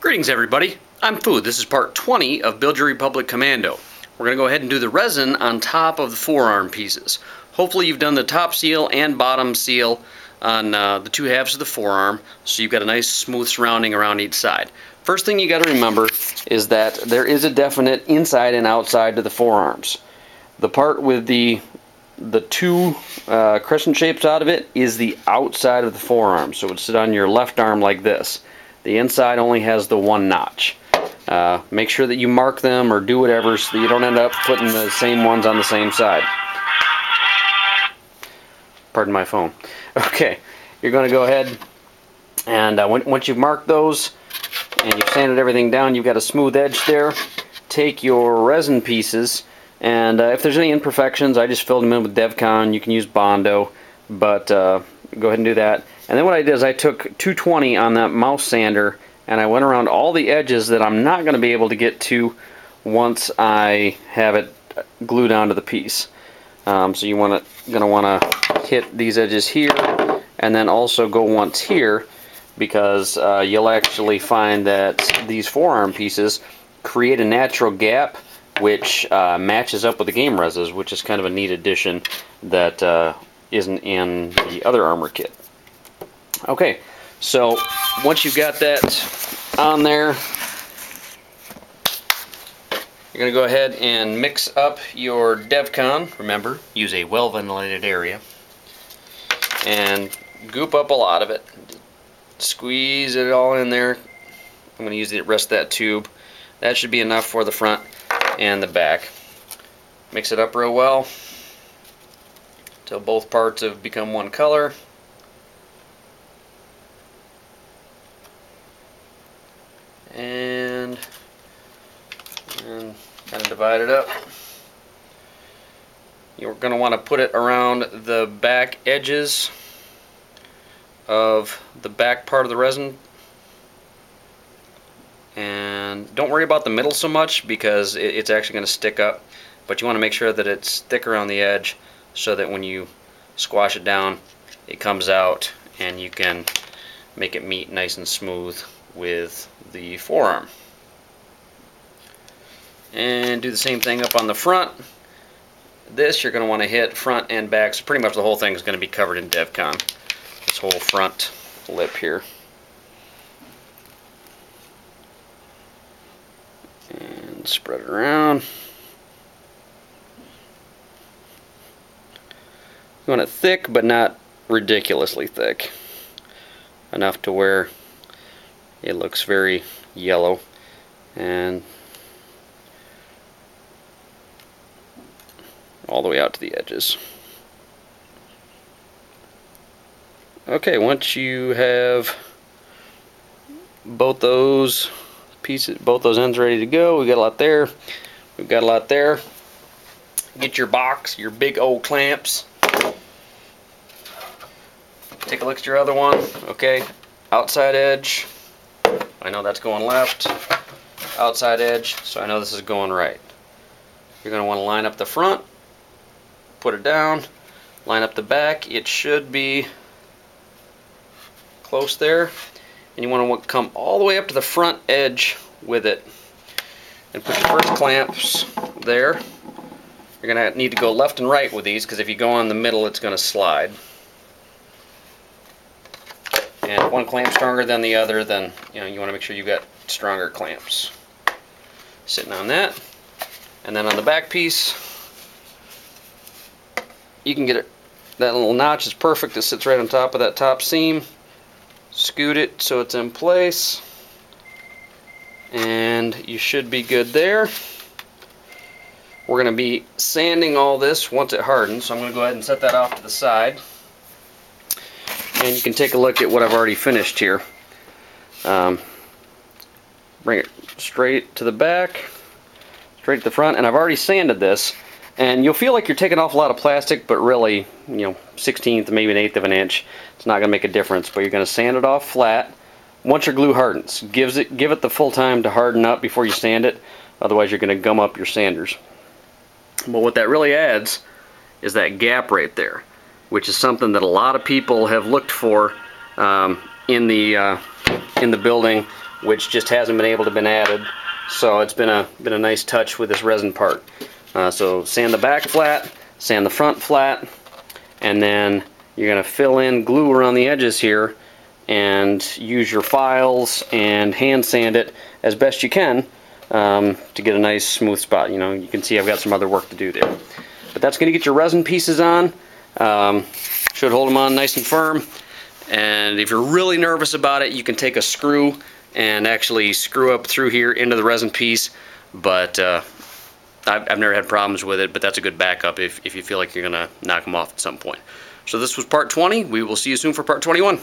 Greetings everybody, I'm Food. This is part 20 of Build Your Republic Commando. We're going to go ahead and do the resin on top of the forearm pieces. Hopefully you've done the top seal and bottom seal on the two halves of the forearm, so you've got a nice smooth surrounding around each side. First thing you got to remember is that there is a definite inside and outside to the forearms. The part with the two crescent shapes out of it is the outside of the forearm, so it would sit on your left arm like this. The inside only has the one notch. Make sure that you mark them or do whatever so that you don't end up putting the same ones on the same side. Pardon my phone. Okay, you're going to go ahead and once you've marked those and you've sanded everything down, you've got a smooth edge there. Take your resin pieces, and if there's any imperfections, I just filled them in with Devcon. You can use Commando, but go ahead and do that. And then what I did is I took 220 on that mouse sander and I went around all the edges that I'm not going to be able to get to once I have it glued onto the piece. So you're going to want to hit these edges here and then also go once here, because you'll actually find that these forearm pieces create a natural gap which matches up with the game reses, which is kind of a neat addition that isn't in the other armor kit. Okay, so once you've got that on there, you're going to go ahead and mix up your Devcon. Remember, use a well-ventilated area. And goop up a lot of it. Squeeze it all in there. I'm going to use the rest of that tube. That should be enough for the front and the back. Mix it up real well until both parts have become one color. And kind of divide it up. You're going to want to put it around the back edges of the back part of the resin. And don't worry about the middle so much, because it's actually going to stick up. But you want to make sure that it's thick around the edge so that when you squash it down, it comes out and you can make it meet nice and smooth with the forearm. And do the same thing up on the front. This you're going to want to hit front and back, so pretty much the whole thing is going to be covered in Devcon. This whole front lip here. And spread it around. You want it thick, but not ridiculously thick. Enough to where it looks very yellow. And all the way out to the edges. Okay, once you have both those pieces, both those ends ready to go, we got a lot there. We've got a lot there. Get your box, your big old clamps. Take a look at your other one. Okay, outside edge. I know that's going left. Outside edge, so I know this is going right. You're going to want to line up the front, put it down, line up the back. It should be close there. And you want to come all the way up to the front edge with it. And put your first clamps there. You're going to need to go left and right with these, because if you go on the middle, it's going to slide. And if one clamp stronger than the other, then you want to make sure you've got stronger clamps sitting on that. And then on the back piece, you can get it. That little notch is perfect. It sits right on top of that top seam. Scoot it so it's in place, and you should be good there. We're going to be sanding all this once it hardens, so I'm going to go ahead and set that off to the side. And you can take a look at what I've already finished here. Bring it straight to the back, straight to the front, and I've already sanded this. And you'll feel like you're taking off a lot of plastic, but really, 1/16, maybe 1/8 of an inch, it's not going to make a difference. But you're going to sand it off flat once your glue hardens. Give it the full time to harden up before you sand it. Otherwise, you're going to gum up your sanders. But what that really adds is that gap right there, which is something that a lot of people have looked for in the building which just hasn't been able to been added. So it's been a nice touch with this resin part. So sand the back flat, sand the front flat, and then you're going to fill in glue around the edges here and use your files and hand sand it as best you can to get a nice smooth spot. You know, you can see I've got some other work to do there. But that's going to get your resin pieces on. Should hold them on nice and firm. And if you're really nervous about it, you can take a screw and actually screw up through here into the resin piece. But I've never had problems with it, but that's a good backup if you feel like you're going to knock them off at some point. So this was part 20. We will see you soon for part 21.